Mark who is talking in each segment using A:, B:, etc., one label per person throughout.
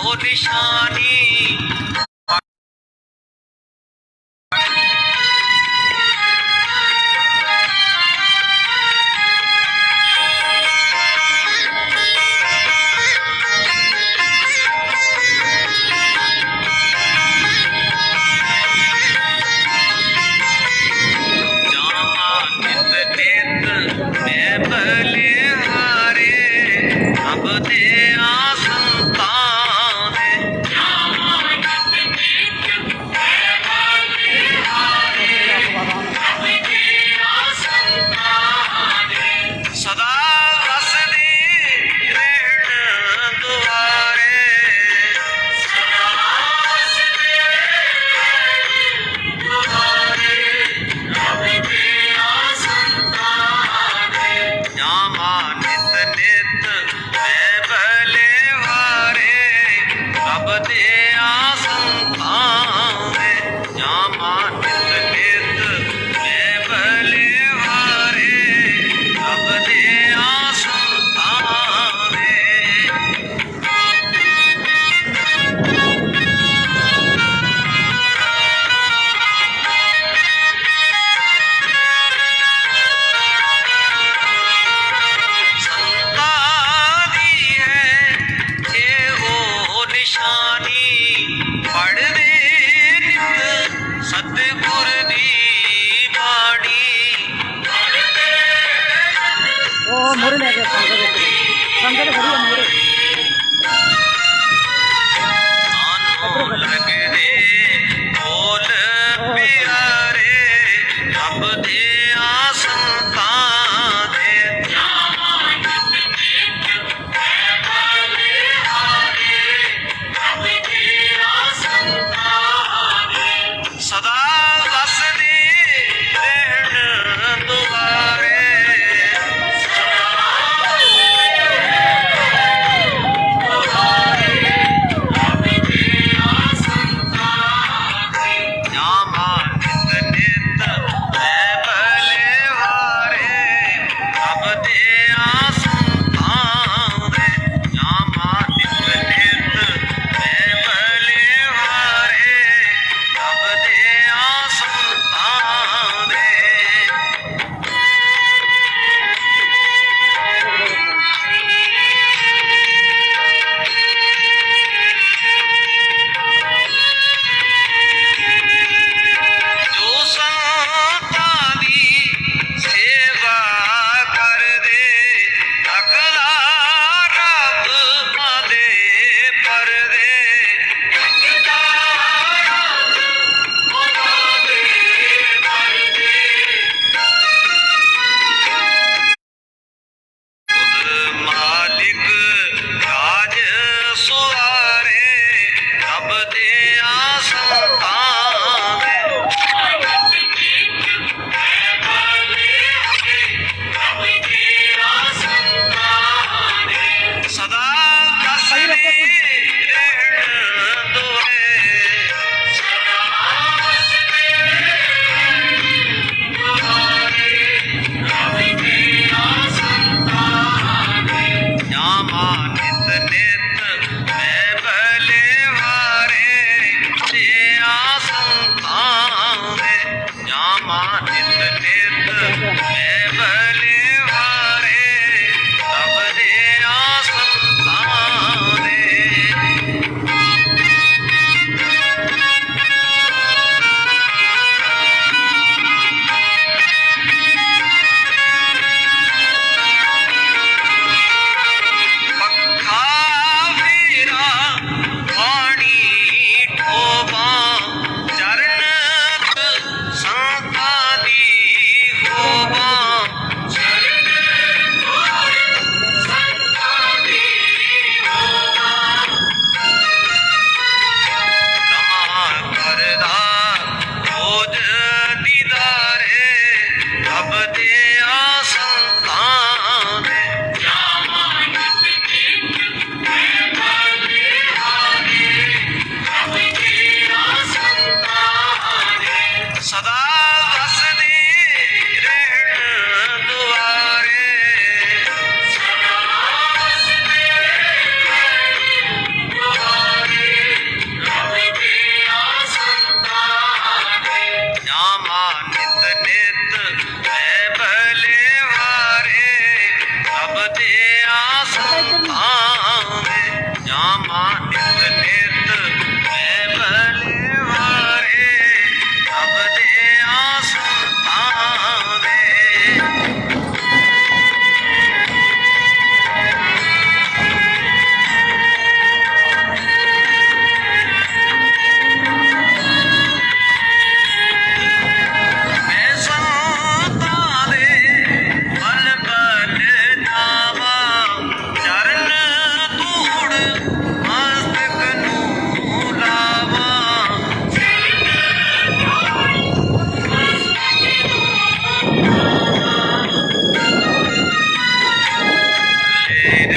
A: ਉਹ ਨਿਸ਼ਾਨੀ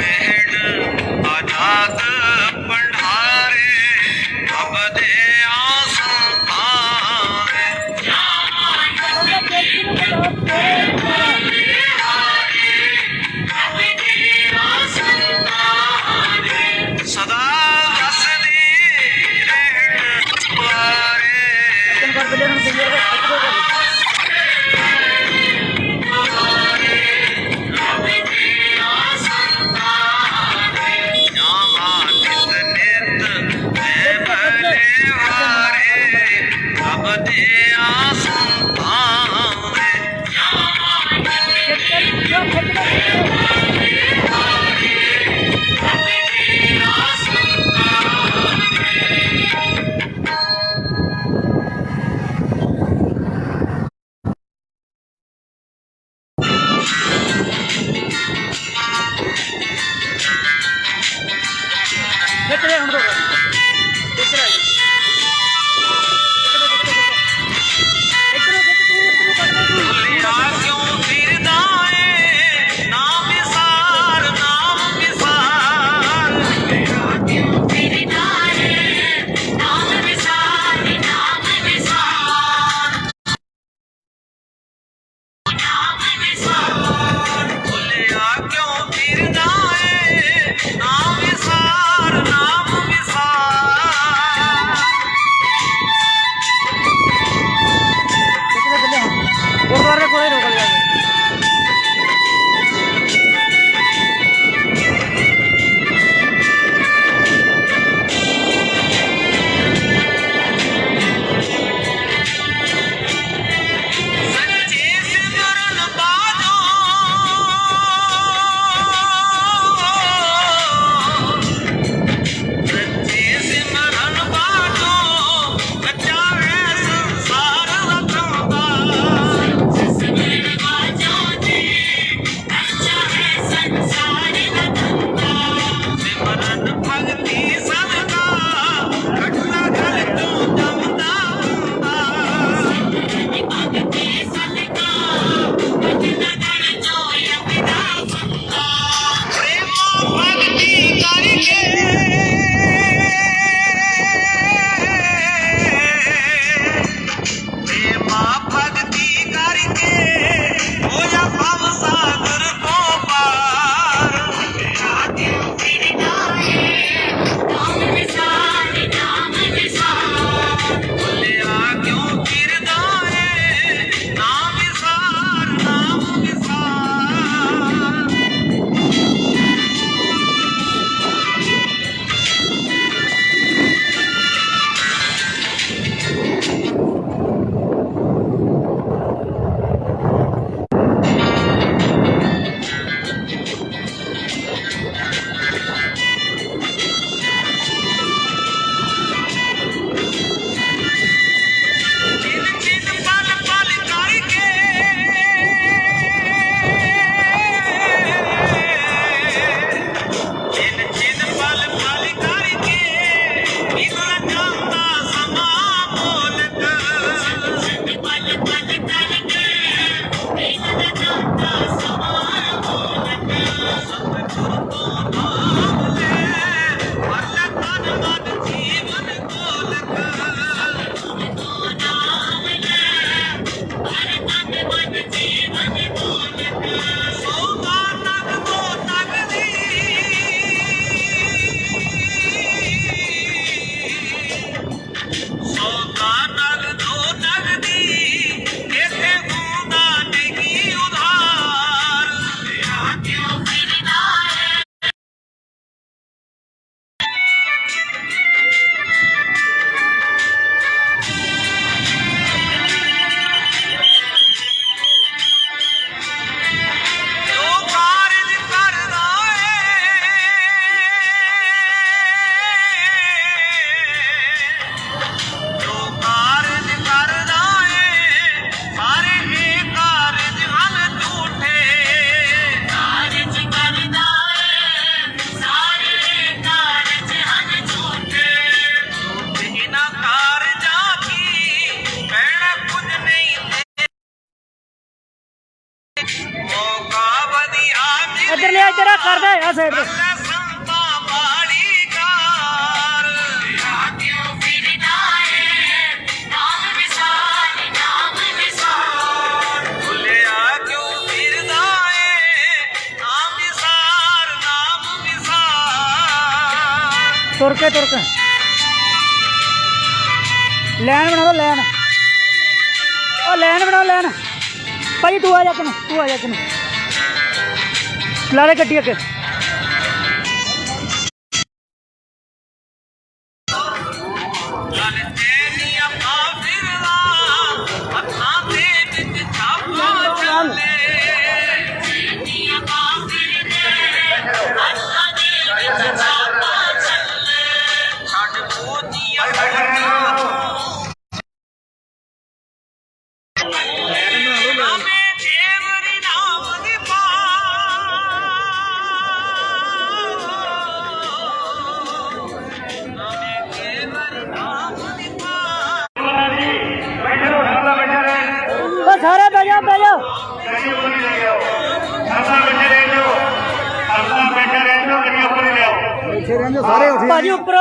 A: रहन आजाद भंडारे अब दे आसमाने सदा दसदी रहन बारे
B: आ साइड पे
A: संता बाड़ी कार क्यों फिरदा है नाम विसार भुलिया क्यों फिरदा है नाम विसार
B: तुर के लैन बना दो लैन ओ लैन बनाओ लैन भाई तू आ जा किनू ला ले गड्डी अगे सारे बजा भाजी उपर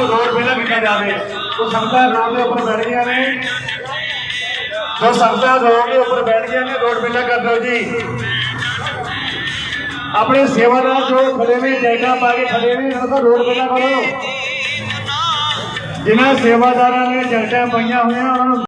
C: रोड पहला लिखा जाए तो संगत रोड के ऊपर बैठ गया ने जो संगत रोड के ऊपर बैठ गया ने रोड पहला कर दो जी अपने सेवादार जो खड़े ने जैसा पा के खड़े ने उनका रोड पहला करो जिन्हें सेवादार ने जैसा पाइया हुई उन्होंने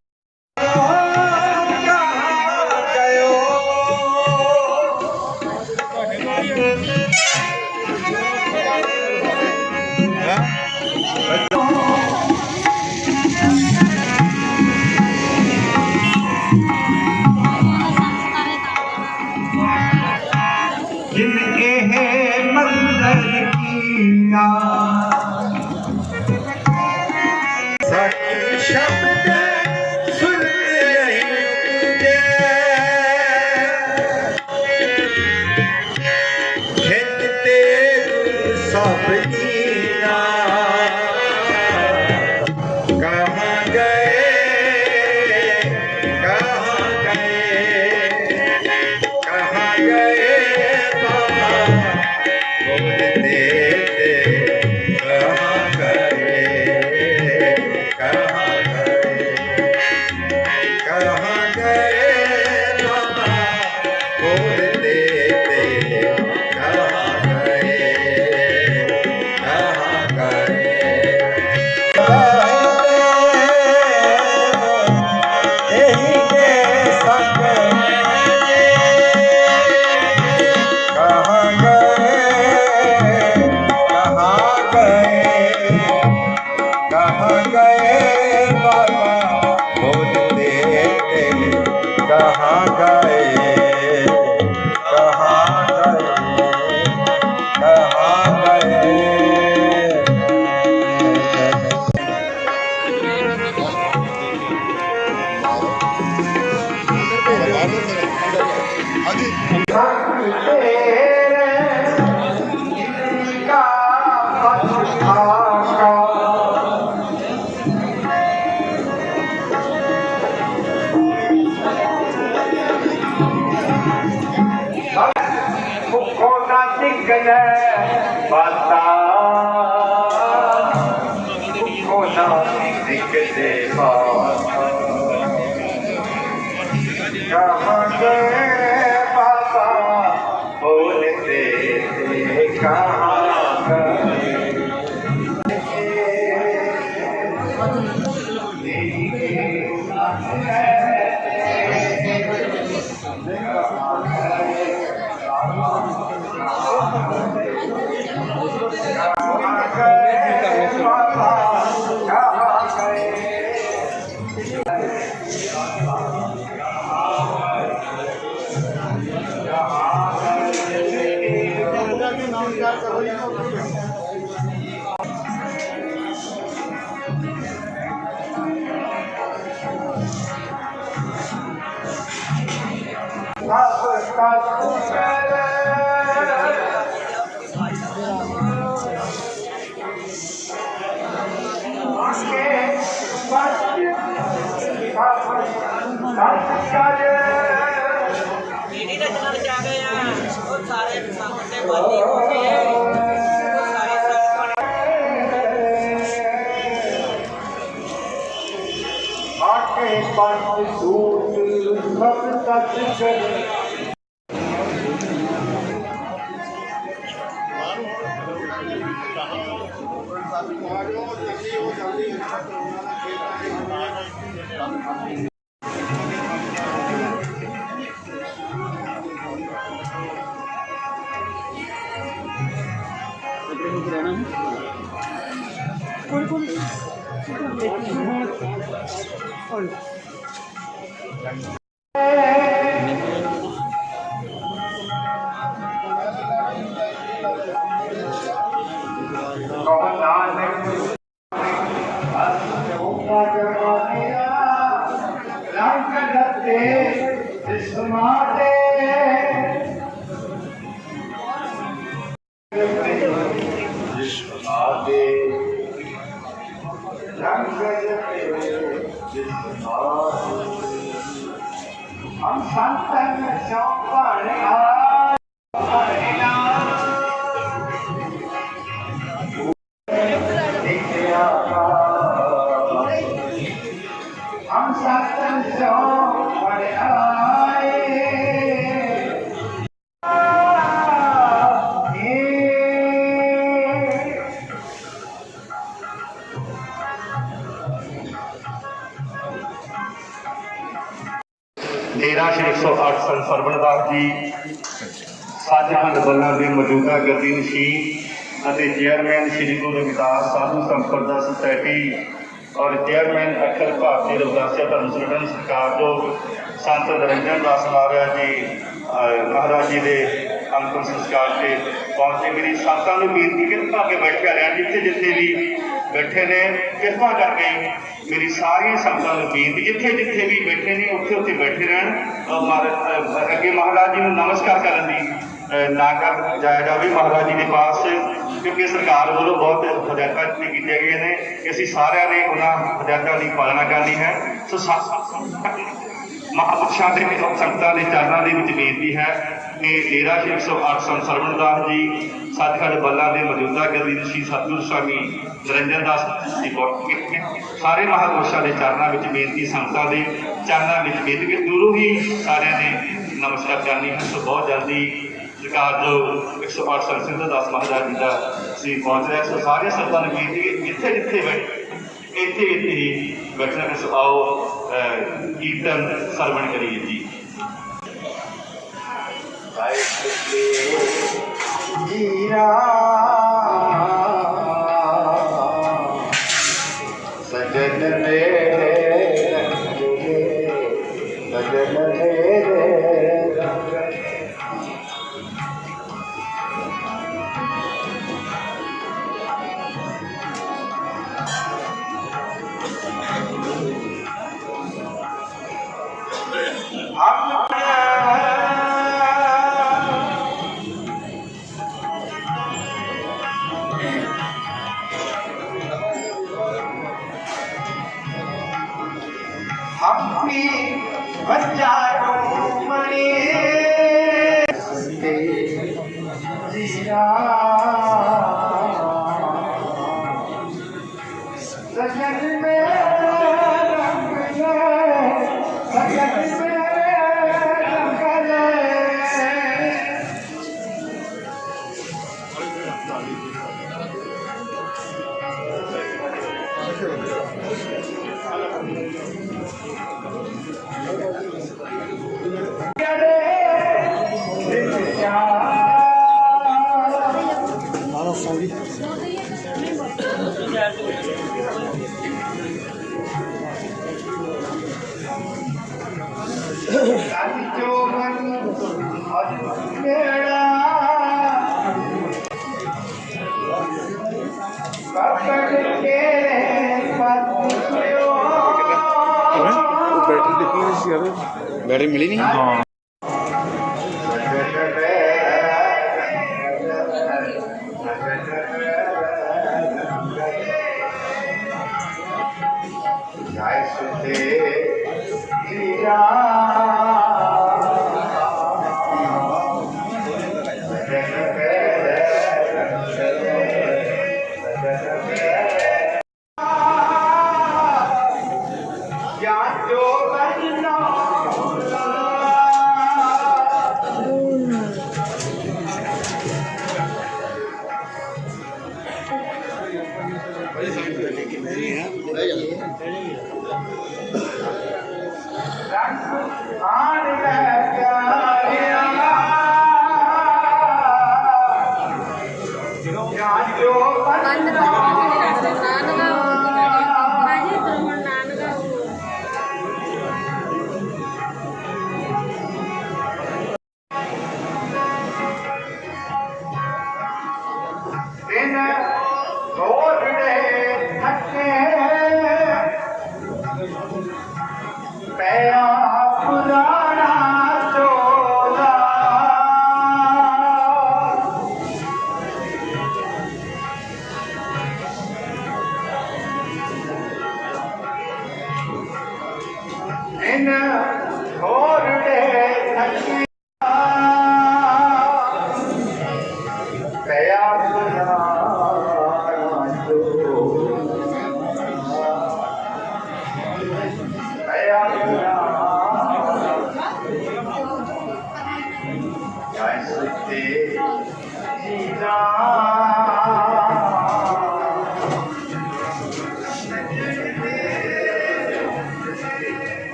C: करके नमस्कार करो जी।
A: ਪੀੜੀ ਦੇ ਚਲਣ ਚ ਆ ਗਏ ਆ ਉਹ ਸਾਰੇ ਸੰਗਤ ਦੇ ਬਾਨੀ ਹੋ ਗਏ ਉਹ ਸਾਰੇ ਸੰਗਤ
C: आके पंच सूत सब सच कर हम संतन चौपड़ हम संतन चौपड़ आए डेरा श्री 108 संत सरवणदास जी सचखंड बल्ला के मौजूदा गद्दी नशीन ਅਤੇ ਚੇਅਰਮੈਨ श्री गुरु रविदास साधु संप्रदा सोसाइटी और चेयरमैन अखिल भारतीय रविदासिया धर्म संगठन सरकार जो संत निरंजन दास महाराज जी महाराज जी के अंतिम संस्कार से पहुंचे। मेरी संतां नूं बेनती किरपा के बैठे रहा जिथे जिथे भी बैठे ने किरपा करके मेरी सारी संतां नूं बेनती जिथे जिथे भी बैठे ने उत्थे उत्थे बैठे रहन। अगे महाराज जी नूं नमस्कार करन दी ना कर जाया जाए महाराज जी के पास, क्योंकि सरकार वालों बहुत हदायतां की गई ने कि असीं सारिਆਂ ने उन्होंने हदायतों की पालना करनी है। सो महापुरुषों के संगतां के चरणों के बेनती है कि डेरा श्री 108 संत सरवणदास जी सचखंड बल्ला के मौजूदा गद्दी श्री सतगुरु स्वामी निरंजन दास जी सारे महापुरुषों के चरणों में बेनती संगतां के चरणों में बेनती कि दूरों ही सारिਆਂ ने नमस्कार करनी है। सो बहुत जल्दी सरकार जो 108 संत सरवणदास महाराज जी का सी पहुँच रहा है। सो सारे संगतां ने बेनती कि जिथे जिथे बैठे इत्थे इत्थे ही बैठना। सो आओ कीर्तन सरवण करिए जी। सजन मेरे सजन मेरे हम्पी बच्चारों मणि सजन में रंग सजन में जो मन मेरा
D: बैटरी मिली नहीं हाँ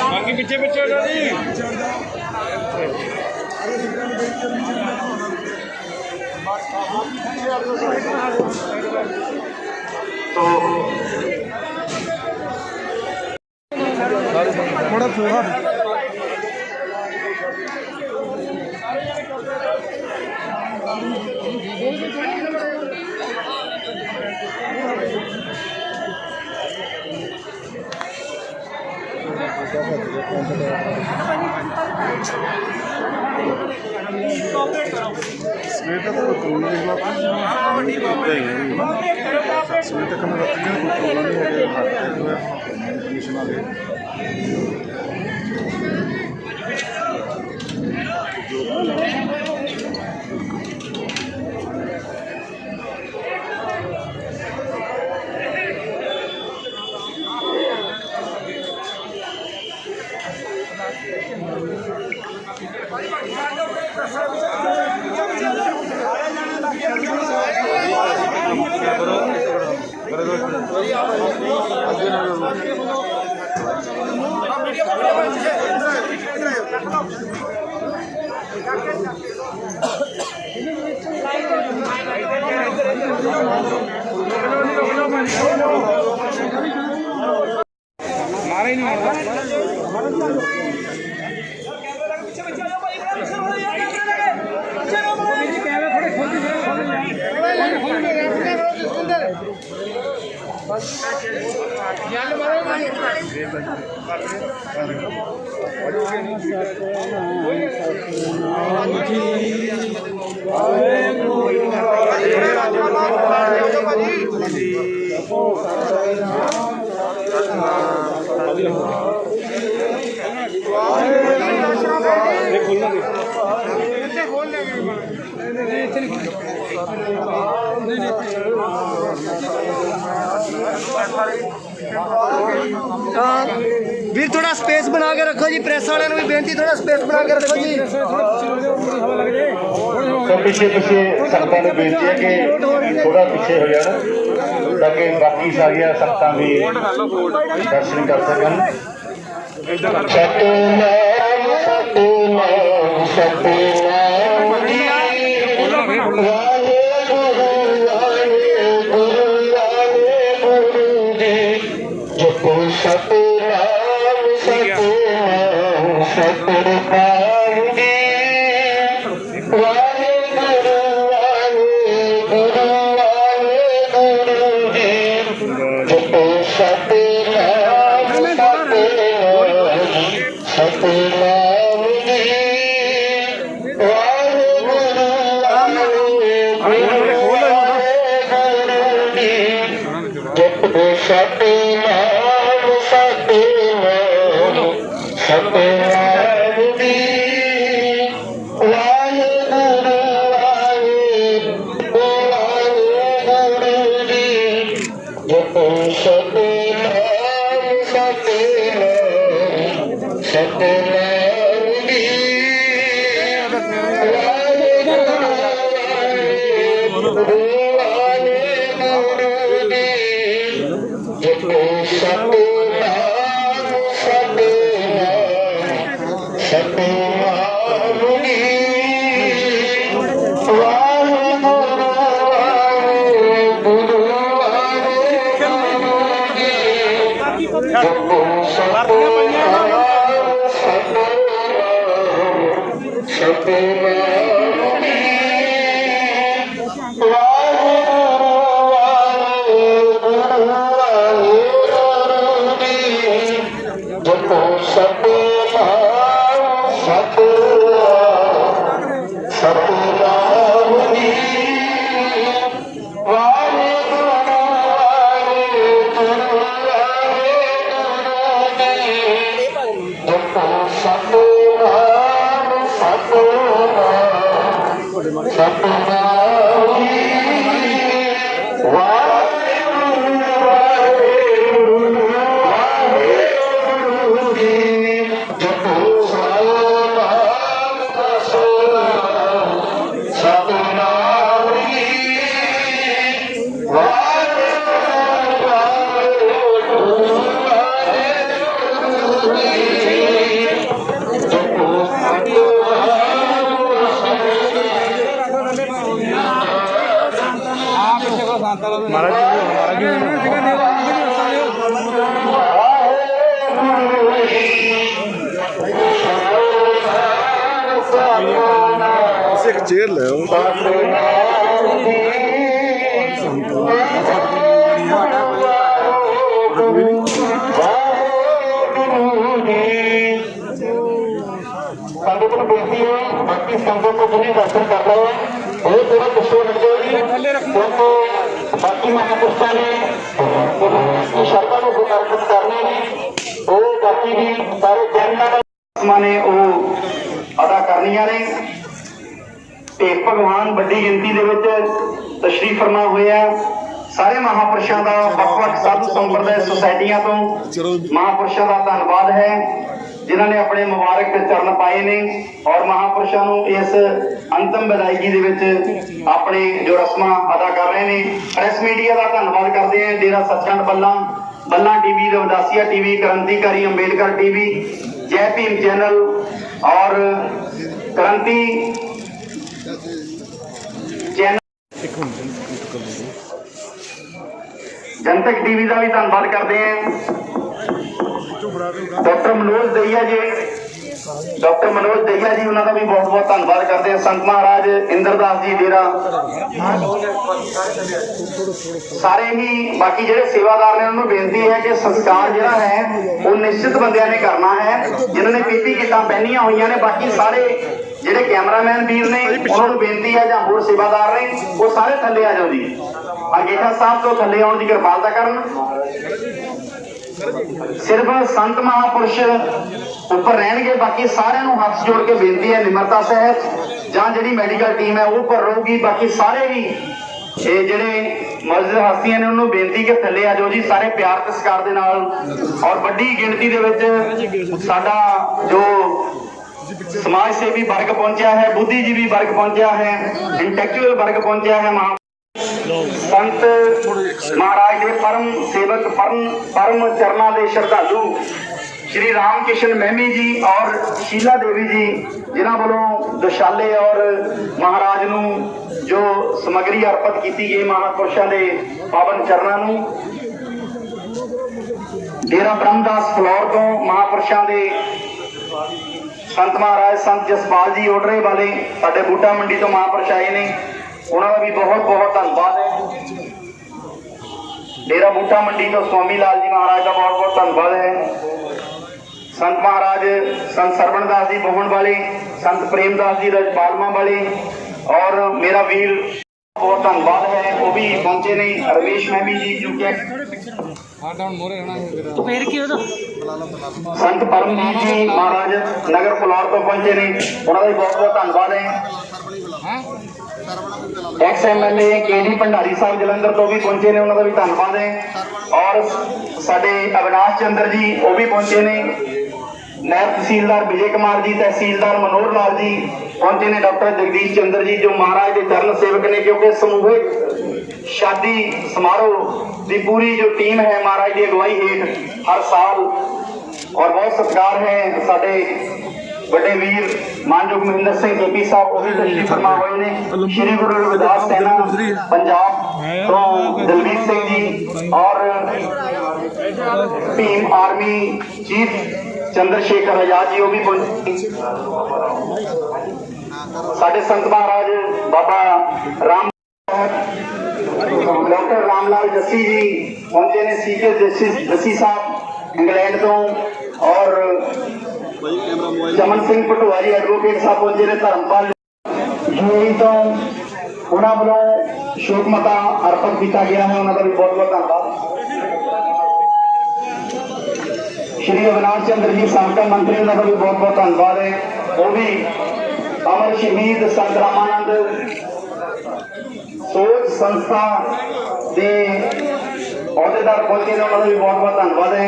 D: बाकी पीछे पीछे हो जी थोड़ा थोड़ा मारे नहीं
E: ਵੀਰ ਥੋੜਾ ਸਪੇਸ ਬਣਾ ਕੇ ਰੱਖੋ ਜੀ, ਪ੍ਰੈਸ ਵਾਲਿਆਂ ਨੂੰ ਵੀ ਬੇਨਤੀ ਥੋੜਾ ਸਪੇਸ ਬਣਾ ਕੇ ਰੱਖੋ ਜੀ।
C: ਪਿੱਛੇ ਸੰਗਤਾਂ ਨੂੰ ਬੇਨਤੀ ਹੈ ਕਿ ਥੋੜਾ ਪਿੱਛੇ ਹੋ ਜਾਣ ਤਾਂ ਕਿ ਬਾਕੀ ਸਾਰੀਆਂ ਸੰਗਤਾਂ ਵੀ ਦਰਸ਼ਨ ਕਰ ਸਕਣ। ਸਤਿਨਾਮ ਸਤਿਨਾਮ ਸਤਿਨਾਮ ਸਤਿਨਾਮ ਸਤਿਨਾਮ ਸਤਿਨਾਮ ਜੀ ਵਾਹਿਗੁਰੂ ਵਾਹਿਗੁਰੂ ਵਾਹਿਗੁਰੂ ਜੀ ਜਪੋ ਸਤਿਨਾਮ ਸਤਿਨਾਮ ਸਤਿਨਾਮ ਜੀ ਵਾਹਿਗੁਰੂ ਵਾਹਿਗੁਰੂ ਵਾਹਿਗੁਰੂ ਜੀ ਜਪੋ ਸਤਿਨਾਮ ਸਤਿਨਾਮ ਸਤਿਨਾਮ ਜੀ ਵਾਹਿਗੁਰੂ ਵਾਹਿਗੁਰੂ ਵਾਹਿਗੁਰੂ ਜੀ ਜਪੋ ਸਤਿਨਾਮ ਸਤਿਨਾਮ ਸਤਿਨਾਮ ਜੀ ਵਾਹਿਗੁਰੂ ਵਾਹਿਗੁਰੂ ਵਾਹਿਗੁਰੂ ਜੀ ਜਪੋ ਸਤਿਨਾਮ ਸਤਿਨਾਮ ਸਤਿਨਾਮ ਜੀ ਵਾਹਿਗੁਰੂ ਵਾਹਿਗੁਰੂ ਵਾਹਿਗੁਰੂ ਜੀ ਜਪੋ ਸਤਿਨਾਮ ਸਤਿਨਾਮ ਸਤਿਨਾਮ ਜੀ ਜਪੋ ਸਤਿਨਾਮ ਸਤਿਨਾਮ ਸਤਿਨਾਮ ਜੀ ਵਾਹਿਗੁਰੂ ਵਾਹਿਗੁਰੂ ਵਾਹਿਗੁਰੂ ਜੀ ਜਪੋ ਸਤਿਨਾਮ ਸਤਿਨਾਮ ਸਤਿਨਾਮ ਜੀ
D: एक चेयर ले
C: संगत को बेनती है बाकी संगत को जिन्हें दर्शन कर रहे हैं वो थोड़ा पिछले हट जाएगी क्योंकि बाकी महापुरुषों ने शर्मा को समर्पित करने हैं वो बाकी भी सारे जनता ने वो अदा करनिया ने ਤੇ ਭਗਵਾਨ ਵੱਡੀ ਗਿਣਤੀ ਦੇ ਵਿੱਚ ਤਸ਼ਰੀਫ ਫਰਮਾ ਹੋਇਆ। ਸਾਰੇ ਮਹਾਪੁਰਸ਼ਾਂ ਦਾ ਵੱਖ-ਵੱਖ ਸਾਧੂ ਸੰਪਰਦਾਇ ਸੁਸਾਇਟੀਆਂ ਤੋਂ ਮਹਾਪੁਰਸ਼ਾਂ ਦਾ ਧੰਨਵਾਦ ਹੈ ਜਿਨ੍ਹਾਂ ਨੇ ਆਪਣੇ ਮੁਬਾਰਕ ਚਰਨ ਪਾਏ ਨੇ ਔਰ ਮਹਾਪੁਰਸ਼ਾਂ ਨੂੰ ਇਸ ਅੰਤਮ ਵਿਦਾਇਗੀ ਦੇ ਵਿੱਚ ਆਪਣੇ ਜੋ ਰਸਮਾਂ ਅਦਾ ਕਰ ਰਹੇ ਨੇ। ਪ੍ਰੈਸ ਮੀਡੀਆ ਦਾ ਧੰਨਵਾਦ ਕਰਦੇ ਹਾਂ। ਡੇਰਾ ਸੱਚਖੰਡ ਬੱਲਾ ਟੀਵੀ, ਰਵਿਦਾਸੀਆ ਟੀਵੀ, क्रांतिकारी अंबेडकर टीवी, जय भीम चैनल और क्रांति जनतक टीवी का भी धन्यवाद करते हैं। डॉक्टर मनोज दहिया जी उन्होंने भी बहुत बहुत धन्यवाद करते हैं। संत महाराज इंद्रदास जी डेरा सारे ही बाकी जो सेवादार ने उन्होंने बेनती है कि संस्कार जो है वो निश्चित बंदियां ने करना है जिन्होंने पीपी किटां पहनिया हुई ने। बाकी सारे ਜਿਹੜੇ ਕੈਮਰਾਮੈਨ ਵੀਰ ਨੇ ਉਹਨਾਂ ਨੂੰ ਬੇਨਤੀ ਹੈ ਜਾਂ ਹੋਰ ਸੇਵਾਦਾਰ ਨੇ ਉਹ ਸਾਰੇ ਥੱਲੇ ਆ ਜਾਓ ਜੀ। ਅੰਗੇਠਾ ਸਾਹਿਬ ਤੋਂ ਥੱਲੇ ਆਉਣ ਦੀ ਕਿਰਪਾਲਤਾ ਕਰਨ। ਸਿਰਫ ਸੰਤ ਮਹਾਂਪੁਰਸ਼ ਉੱਪਰ ਰਹਿਣਗੇ, ਬਾਕੀ ਸਾਰਿਆਂ ਨੂੰ ਹੱਥ ਜੋੜ ਕੇ ਬੇਨਤੀ ਹੈ ਨਿਮਰਤਾ ਸਹਿਤ, ਜਾਂ ਜਿਹੜੀ ਮੈਡੀਕਲ ਟੀਮ ਹੈ ਉਹ ਉੱਪਰ ਰਹੂਗੀ, ਬਾਕੀ ਸਾਰੇ ਵੀ ਇਹ ਜਿਹੜੇ ਮੌਜੂਦ ਹਸਤੀਆਂ ਨੇ ਉਹਨੂੰ ਬੇਨਤੀ ਕਿ ਥੱਲੇ ਆ ਜਾਓ ਜੀ ਸਾਰੇ ਪਿਆਰ ਤੇ ਸਤਿਕਾਰ ਦੇ ਨਾਲ। ਔਰ ਵੱਡੀ ਗਿਣਤੀ ਦੇ ਵਿੱਚ ਸਾਡਾ ਜੋ ਸਮਾਜ ਸੇਵੀ ਵਰਗ ਪਹੁੰਚਿਆ ਹੈ, ਬੁੱਧੀਜੀਵੀ ਵਰਗ ਪਹੁੰਚਿਆ ਹੈ, ਇੰਟੈਲੈਕਚੁਅਲ ਵਰਗ ਪਹੁੰਚਿਆ ਹੈ। ਸੰਤ ਮਹਾਰਾਜ ਦੇ ਪਰਮ ਸੇਵਕ ਪਰਮ ਚਰਨਾਂ ਦੇ ਸ਼ਰਧਾਲੂ श्री राम किशन मैमी जी और शीला देवी जी, जिन्हों वालों दशाले और महाराज नू जो समग्री अर्पित की गई महापुरुषों के पावन चरणों नू, डेरा ब्रह्मदास फलौर तो महापुरुषों के संत महाराज संत जसपाल जी ओडरे वाले साडे बूटा मंडी तो महापुरुष आए ने, उन्होंने भी बहुत बहुत धन्यवाद है। डेरा बूटा मंडी तो स्वामी लाल जी महाराज का बहुत बहुत धन्यवाद है। संत महाराज संत सरवणदास जी बोहण वाले, संत प्रेमदास जी रजपालमा वाले, और मेरा वीर बहुत धन्यवाद है वो भी पहुंचे ने, रमेश मैमी जी जो कि संत परमजीत जी महाराज नगर फलौर तो पहुंचे ने, उन्होंने भी बहुत बहुत धन्यवाद है। एक्स MLA KD भंडारी साहब जलंधर तो भी पहुंचे ने, उन्होंने भी धन्यवाद है। और साडे अविनाश चंद्र जी वो भी पहुंचे ने, नायब तहसीलदार विजय कुमार जी, तहसीलदार मनोहर लाल जी पहुंचे ने, डॉक्टर जगदीश चंद्र जी जो महाराज के चरण सेवक ने, क्योंकि समूहिक शादी समारोह की पूरी जो टीम है महाराज की अगवाई हेठ हर साल, और बहुत सत्कार है साडे बड़े वीर मानयोग महेंद्र सिंह KP साहब वो भी तशरीफ फरमा हुए ने, श्री गुरु रविदास सेना पंजाब तो दलवीर सिंह जी, और भीम आर्मी चीफ चंद्रशेखर आजाद जी वो भी पहुंचे। साडे संत महाराज बाबा राम डॉक्टर रामलाल जस्सी जी पहुंचे ने, CK जस्सी साहब इंग्लैंड तो, और चमन सिंह पटोआ जी एडवोकेट साहब पहुंचे ने धर्मपाल जी तो, उन्होंने वालों शोकमता अर्पित किया गया है, उन्होंने भी बहुत बहुत धन्यवाद। श्री अविनाश चंद्र जी साबका मंत्री, उन्होंने भी बहुत बहुत धन्यवाद है। वो भी अमर शहीद संत रामानंद सोच संस्था के अहदेदार पहुंचे ने, उन्होंने भी बहुत बहुत धन्यवाद है।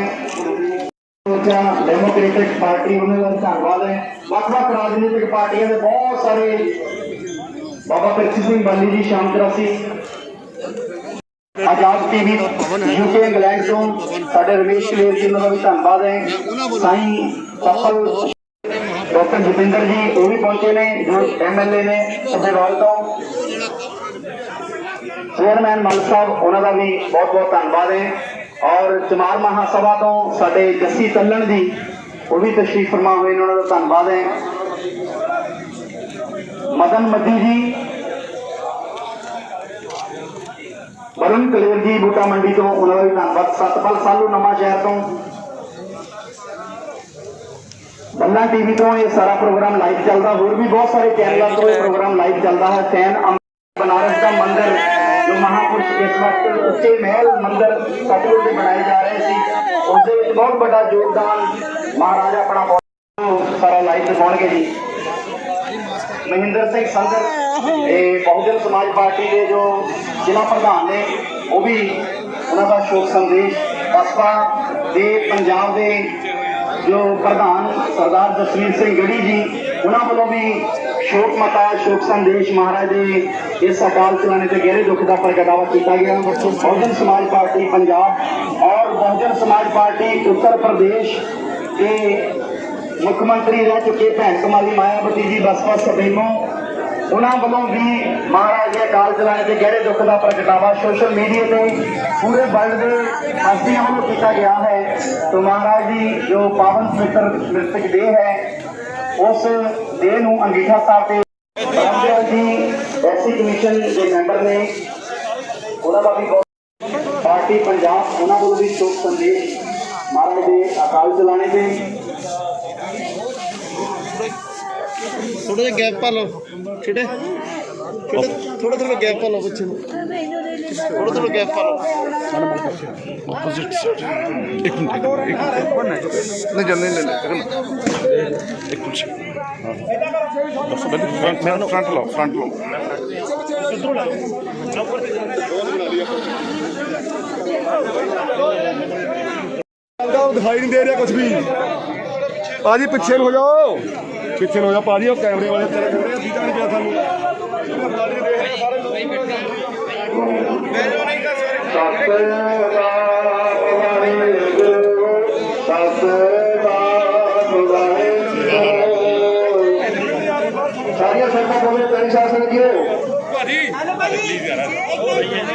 C: डेमोक्रेटिक पार्टी उन्होंने धन्यवाद है। वक्-वक् राजनीतिक पार्टियों के बहुत सारे, बाबा पृथ्वी सिंह बाली जी श्याम 83 आजाद टीवी UK इंग्लैंड तो साडे रमेश लेर जी उन्होंने भी धन्यवाद है। साईं सफल डॉक्टर जतिंदर जी वो भी पहुंचे ने जो MLA ने सभेवाल तो, चेयरमैन मल साहब उन्होंने भी बहुत बहुत धन्यवाद है। और चमार महासभा तो साडे जस्सी तलन जी वो भी तशरीफ फरमा हुए, उन्होंने धन्यवाद है। मदन मद्दी जी, वरुण कलेर जी बूटा मंडी तो उन्होंने भी धन्यवाद। सतपाल सालू नवा शहर तो, बल्ला टीवी तो ये सारा प्रोग्राम लाइव चलता, और भी बहुत सारे चैनलों तो ये प्रोग्राम लाइव चलता है। सैन बनारस का मंदिर जो महापुरुष इस वक्त उच्चे महल मंदिर सतलुज से बनाए जा रहे थे, उसके बहुत बड़ा योगदान महाराजा अपना सारा लाइव दिखाएंगे जी। महेंद्र सिंह संधर बहुजन समाज पार्टी के जो जिला प्रधान ने वो भी उन्होंने शोक संदेश, बसपा के पंजाब के जो प्रधान सरदार जसवीर सिंह गढ़ी जी उन्होंने वालों भी शोक मता शोक संदेश महाराज के इस अकाल चलाने से गहरे दुख का प्रगटावा किया गया। बहुजन समाज पार्टी पंजाब और बहुजन समाज पार्टी उत्तर प्रदेश के मुख्यमंत्री रह चुके भैन कुमारी मायावती जी बसपा सभेमो उन्होंने वालों भी महाराज के अकाल चलाने से गहरे दुख का प्रगटावा सोशल मीडिया से पूरे वर्ल्ड के हस्तियों को किया गया है। तो महाराज जी जो पावन पवित्र मृतक देह है उस देह को अंगीठा साहब के जी ऐसी कमीशन के मैंबर ने उन्होंने भी पार्टी पंजाब उन्होंने को भी शोक संदेश महाराज के अकाल चलाने से
E: थोड़ा गैप पा लो छोटे थोड़ा थोड़ा गैप पा लो बच्चे थोड़ा थोड़ा गैप पा लो नहीं जाने ले एक कुछ फ्रंट लो दिखाई नहीं दे रहा कुछ भी पाजी पीछे हो जाओ पीछे हो जाओ पाजी और कैमरे वाले तेरे खड़े हैं सीधा नहीं गया थानू सारिया संगत बोले तेरी शासन की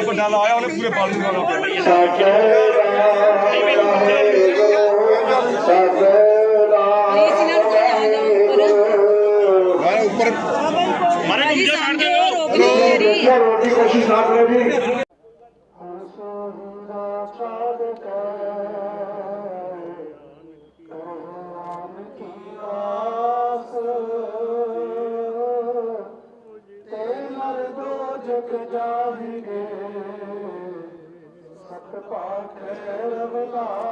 E: बड़ा लाया उन्हें पूरे पानी में ऊपर रोटी कोशिश ना करो जी जाएंगे सत पाठ रविदास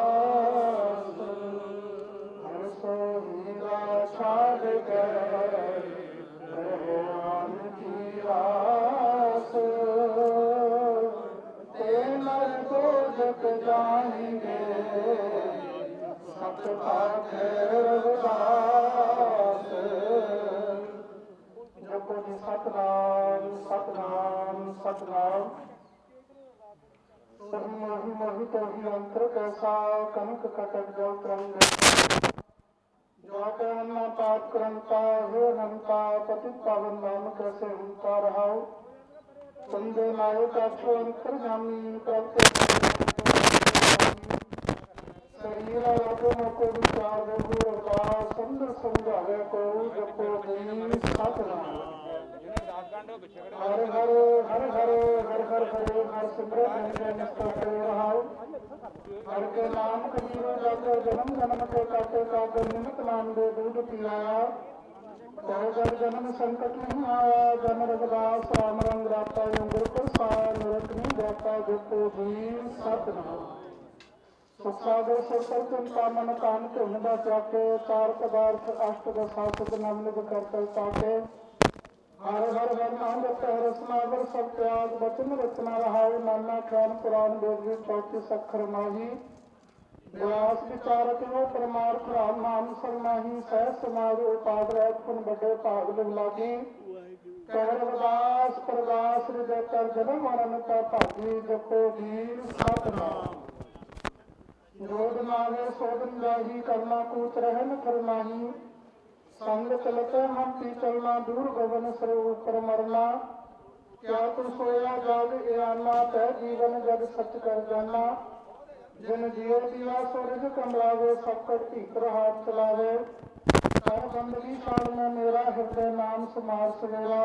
E: हर सोहीरा छाड़ कर भगवान की रास तेनर दो जग जाएंगे सत पाठ रविदास जपो जी सतनाम सतनाम सतनाम मोहि मोहि तो ही अंतर कैसा कनक कटक जल तरंग जो कहना पाप करंता हे नंता पति पावन नाम कैसे हंता रहा संदे नायक अच्छो अंतर जामी प्रभु शरीर आत्मा को विचार देहु अरदास सुंदर समझावे को जपो दीन सतनाम हर हर हर हर हर हर हरे हर सिमरन हरे निष्ठा करे रहाओ हर के नाम कबीर जाकर जन्म जन्म के काटे काकर निमित नाम दे दूध पिलाया जब जन्म संकट नहीं आया जन रघुदास राम रंग राता गुर प्रसाद निरतनी दाता जपो दीन सतनाम सुख सागर सुर चिंता मन कान धुन दा चाके चार पदार्थ अष्ट दशा सुख नाम निज करतल ताके हर हर हर नाम जपे रसनावर सब त्याग बचन रचना रहाओ नाना ख्यान पुराण वेद 34 अक्षर माही व्यास विचारक वो परमार्थ राम नाम सरनाही सह समाज उपाद रहत पुन बड़े भाग लिव लागी कह रविदास प्रदास हृदय कर जन्म मरण का भागी जपो वीर सतनाम जोड़ नावे सोधन जाही करना कूच रहन फरमाही संग चलते हम पी चलना दूर गगन सर ऊपर मरना क्या तू सोया जाग आना तय जीवन जग सच कर जाना जिन जियो दिया सूरज कमलावे सबकट भीतर हाथ चलावे हर बंदगी शान में मेरा हृदय नाम समार सवेरा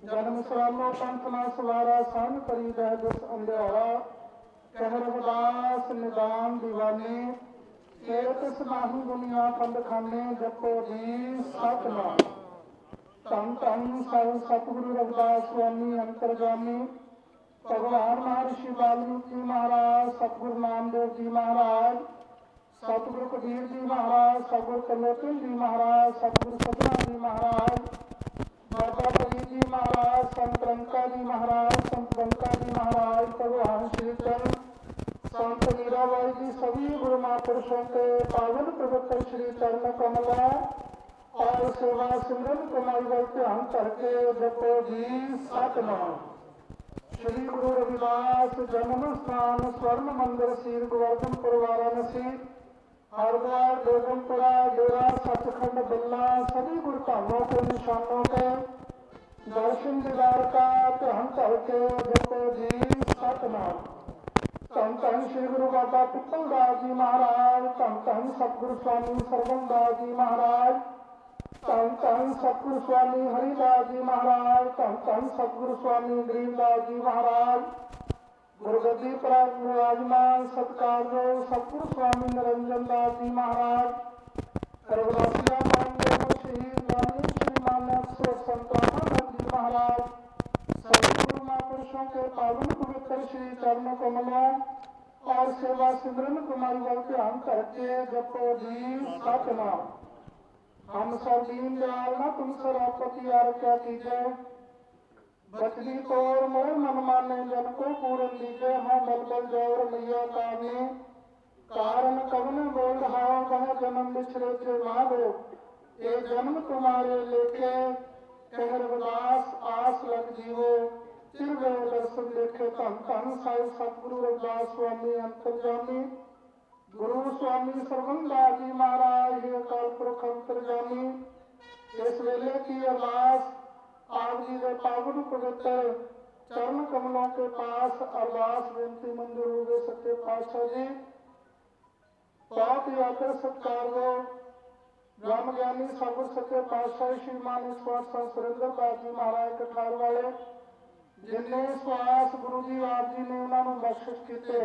E: जन्म सरानो पंथ ना सवारा सन करी दह दुस अंधेरा कह रविदास निदान दीवानी केत नाही दुनिया फंद खाने जपो जी सतनाम धन धन साहु सतगुरु रविदास स्वामी अंतरगामी भगवान महर्षि वाल्मीकि महाराज सतगुरु नामदेव जी महाराज सतगुरु कबीर जी महाराज सतगुरु कलोचन जी महाराज सतगुरु सतना जी महाराज बाबा फरीद जी महाराज संत रंका जी महाराज संत बंका जी महाराज भगवान श्री चंद्र संत मीराबाई जी सभी गुरु महापुरुषों के पावन पवित्र श्री चरण कमल और सेवा सिमरन कमाई वाल ध्यान करके जपो जी सतनाम श्री गुरु रविदास जन्म स्थान स्वर्ण मंदिर श्री गोवर्धनपुर वाराणसी हरिद्वार बेगमपुरा डेरा सचखंड बल्ला सभी गुरु धामों के निशानों के दर्शन दीदार का ध्यान करके जपो जी सतनाम धन धन श्री गुरु बाबा पित्तल दास जी महाराज धन धन सतगुरु स्वामी सरवण दास जी महाराज धन धन सतगुरु स्वामी हरिदास जी महाराज धन धन सतगुरु स्वामी गरीबदास जी महाराज गुरुगद्दी पर विराजमान सत्कारयोग सतगुरु स्वामी निरंजन दास जी महाराज रघुदासिया मानदेव शहीद गांधी श्री मानव संत रामानंद जी महाराज महापुरुषों के पावन पवित्र श्री चरण कमलों और सेवा सिमरन तुम्हारी बल ध्यान करके जपो जी सतनाम। हम सब दीन दयाल न तुम सरापति यार क्या कीजिए, बचनी तोर मोर मन माने जन को पूरन दीजिए। हाँ बल बल जौर मैया कारने कारण कवन बोल रहा वह जन्म बिछड़े थे महादेव, ये जन्म तुम्हारे लेखे कहर विलास आस लग जीवो, फिर वे दर्शन देखे धन धन साई सतगुरु रविदास स्वामी अंतर्जामी, गुरु स्वामी सरवंदास जी महाराज हे अकाल पुरख अंतर्जामी। इस वेले की अरदास आप जी के पावन पवित्र चरण कमलों के पास अरदास बेनती मंजूर हो गए सच्चे पातशाह जी। बहुत ही आदर सत्कार हो ब्रह्म ज्ञानी सतगुरु सच्चे पातशाह श्रीमान ईश्वर संत सुरेंद्र दास जी महाराज कठार वाले, जिन्हें श्वास गुरु जी आप जी ने उन्होंने बख्शिश किए,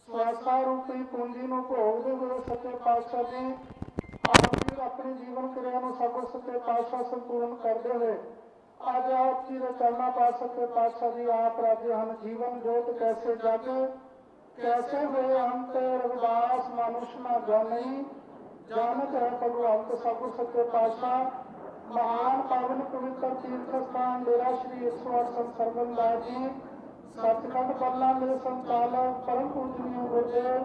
E: श्वासा रूपी पूंजी ਨੂੰ ਭੋਗਦੇ ਹੋਏ ਸੱਚੇ ਪਾਤਸ਼ਾਹ ਜੀ ਆਪ ਜੀ ਆਪਣੀ ਜੀਵਨ ਕਿਰਿਆ ਨੂੰ ਸਤਿਗੁਰ ਸੱਚੇ ਪਾਤਸ਼ਾਹ ਸੰਪੂਰਨ ਕਰਦੇ ਹੋਏ ਅੱਜ ਆਪ ਜੀ ਦੇ ਚਰਨਾਂ ਪਾਸ ਸੱਚੇ ਪਾਤਸ਼ਾਹ ਜੀ ਆਪ ਰਾਜੇ ਹਨ। ਜੀਵਨ ਜੋਤ ਕੈਸੇ ਜਾਗੇ कैसे हुए अंत रविदास मनुष्य न जानी, जानत है भगवंत सतगुर सच्चे पातशाह। महान पावन पवित्र तीर्थ स्थान डेरा श्री 108 संत सरवंदास जी सचखंड बल्ला में संचालक परम पूजनीय गुरुदेव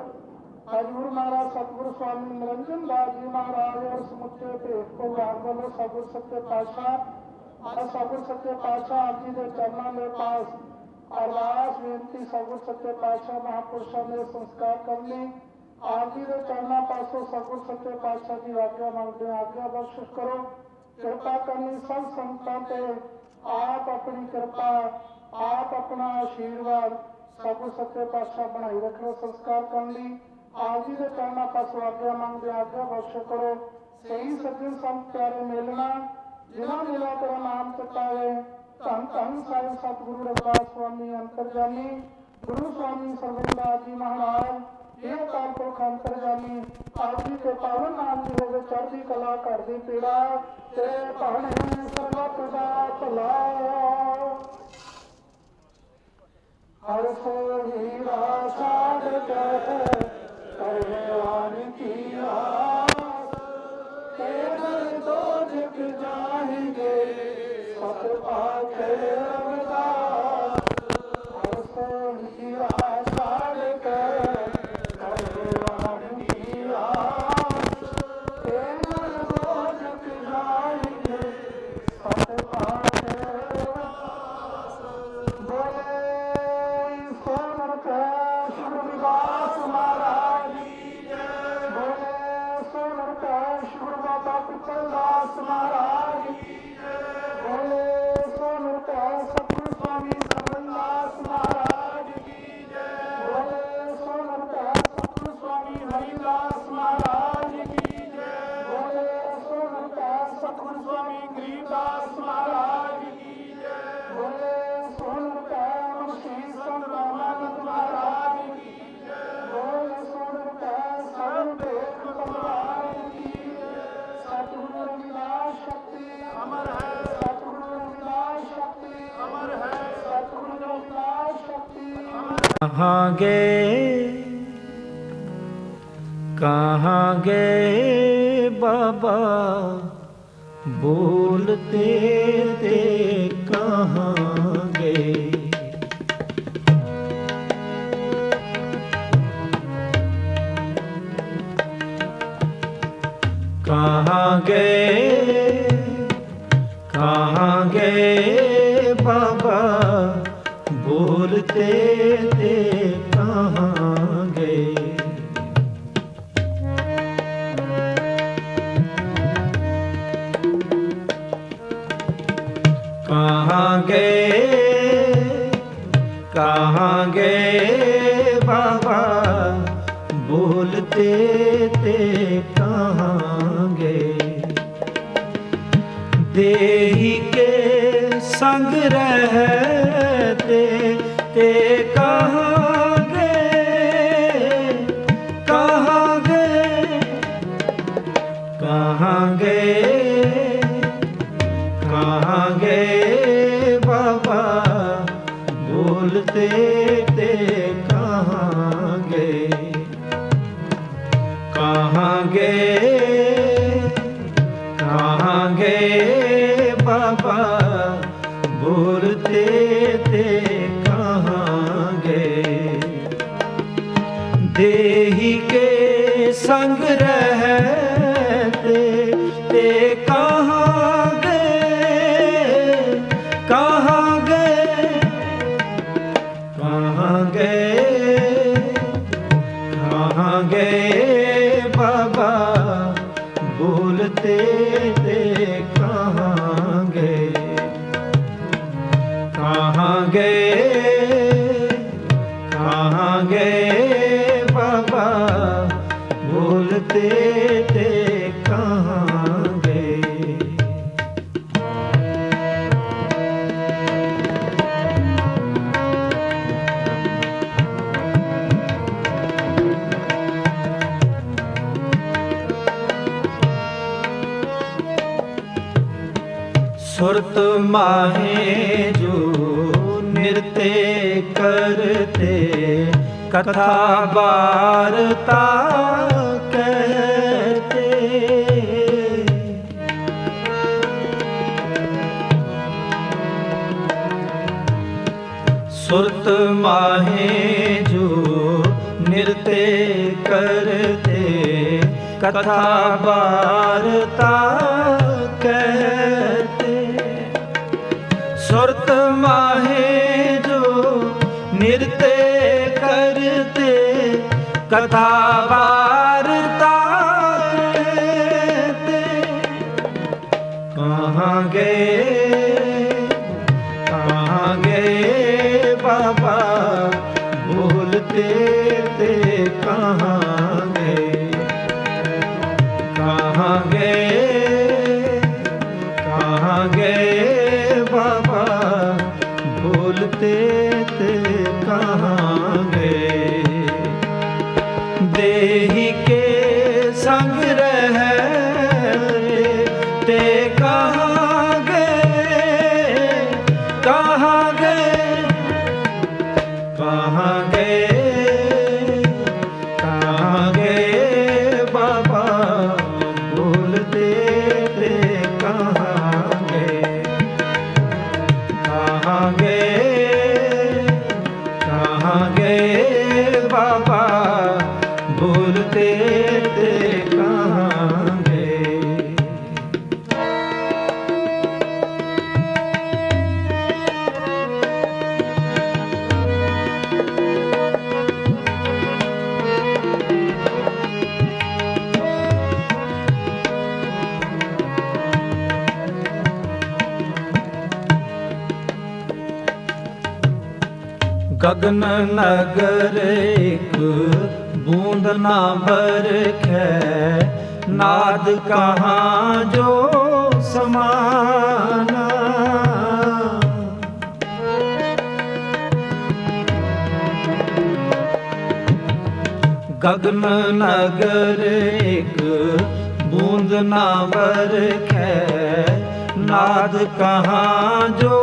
E: हजूर महाराज सतगुरु स्वामी निरंजन दास जी महाराज और समुचे भेद भगवान वालों सतगुर सच्चे पातशाह और सतगुर सच्चे पातशाह आप जी के चरणों में पास अरदास बेनती सतगुर सच्चे पातशाह महापुरुषों ने संस्कार कर ली। आप जी के चरणों पासों सतगुर सच्चे पातशाह की आज्ञा मांगते हैं, आज्ञा बख्शिश करो। कृपा करनी सब संतां ते आप अपनी कृपा आप अपना आशीर्वाद सतगुर सच्चे पातशाह बनाई रखो। संस्कार कर ली आप जी के चरणों पासों आज्ञा मांगते आज्ञा बख्शिश करो। सही सज्जन संत प्यारे मिलना जिन्हों मिला तेरा नाम चतावे, धन धन साहिब सतगुरु रविदास स्वामी अंतर्जामी, गुरु स्वामी सरवंदास जी महाराज ये अकाल पुरख अंतर्जामी। आप जी के पावन नाम जी होवे चढ़दी कला घर दी पीड़ा ते भाणे सर्वत दा भला। हर सो हीरा साध करे वाणी की आस, केवल दो जग जाएंगे सत पाखे रविदास। हर सो हीरा साध करे वाणी की आस, केवल दो जग जाएंगे सत पाखे रविदास। बोले सोनर के शुभ विकास महाराज की जय, बोले सोनर के शुभ बाबा पिपलदास महाराज की जय, बोले सोनर के सतगुरु स्वामी सरवंदास महाराज की जय, बोले सोनर के सतगुरु स्वामी हरिदास महाराज की जय, बोले सोनर के सतगुरु स्वामी गरीबदास महाराज की जय, बोले सोनर के मुंशी संत रामानंद महाराज की जय, बोले सोनर के सर्वदेव भगवान की जय। सतगुरु रविदास शक्ति अमर है, सतगुरु रविदास शक्ति अमर है, सतगुरु रविदास शक्ति अमर।
B: कहाँ गए बाबा बोलते थे, कहाँ गए। कहाँ गए बाबा बोलते थे, कहाँ गए। कहाँ गए बाबा बोलते थे, कहाँ गए। देही के संग रहते ते कहाँ गए, कहाँ गए, कहाँ गए, कहाँ गए बाबा
F: भूलते थे कहाँ गए, कहाँ गए, कहाँ गए बाबा, भूलते थे कहाँ गए। देही के संग रहते ते कहाँ गए, कहाँ गए, कहाँ गए, कहाँ गए बाबा, भूलते थे कहाँ गए, कहाँ गए, कहाँ गए बाबा, भूलते थे कहाँ गए। सुरत माहे जो नृत्य करते, कथा वार्ता कहते, सुरत माहे जो नृत्य करते, कथा वार्ता कहते। सुरत माहे जो नृत्य करते, कथा वार्ता कहते। कहाँ गए, कहाँ गए बाबा, भूलते थे कहाँ गए, कहाँ गए, कहाँ गए बाबा, भूलते थे कहाँ गए। देही के संग रहते कहाँ गए, कहाँ गए, कहाँ गए, कहाँ गए बाबा, भूलते थे कहाँ गए, कहाँ गए, कहाँ गए बाबा, भूलते थे कहाँ गए। गगन नगर एक बूंद ना बरखै, नाद कहाँ जो समाना। गगन नगर एक बूंद ना बरखै, नाद कहाँ जो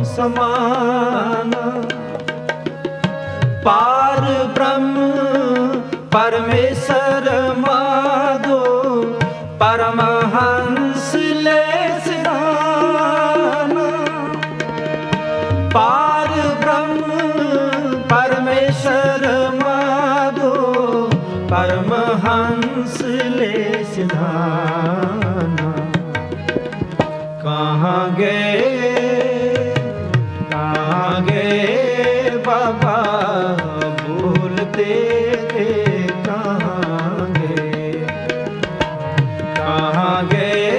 F: समाना। पार ब्रह्म परमेश्वर माधो, परमहंस ले सिधाना। पार ब्रह्म परमेश्वर माधो, परमहंस ले सिधाना। कहाँ गए, कहाँ गए बाबा, भूलते थे कहाँ गए, कहाँ गए,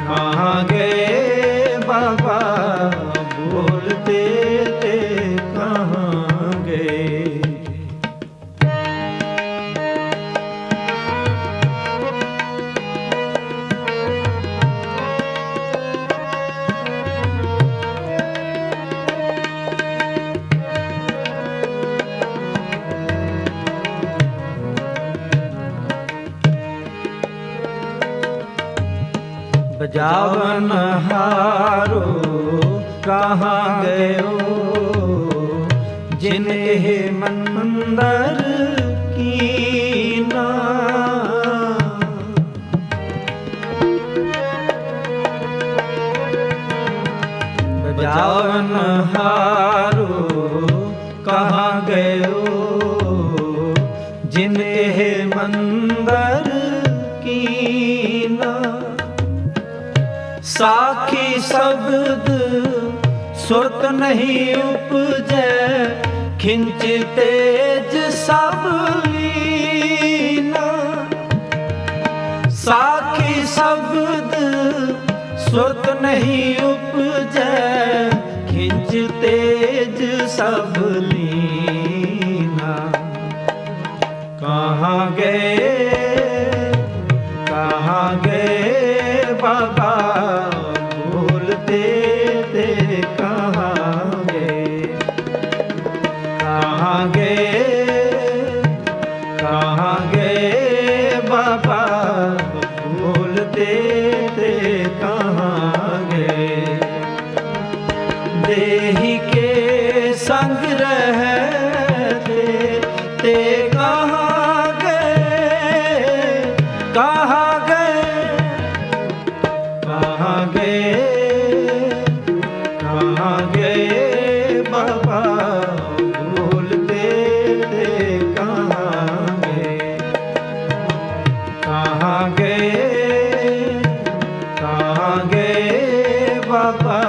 F: कहाँ गए बाबा, भूलते थे कहाँ गए। बजावन हारो कहाँ गयो, जिन एह मंदर कीना। बजावन हारो कहाँ गयो, जिन एह मंदर कीना। साखी शब्द सुरत नहीं उपजै, खिंच तेज सब लीना। साखी शब्द सुरत नहीं उपजै, खिंच तेज सब लीना। कहाँ गए बाबा बोलते थे, कहाँ गए, कहाँ गए बाबा बोलते थे, कहाँ गए। देही के संग रहते ते कहाँ गए, कहाँ गए, कहाँ गए, कहाँ गए बाबा बोलते थे, कहाँ गए, कहाँ गए, कहाँ गए बाबा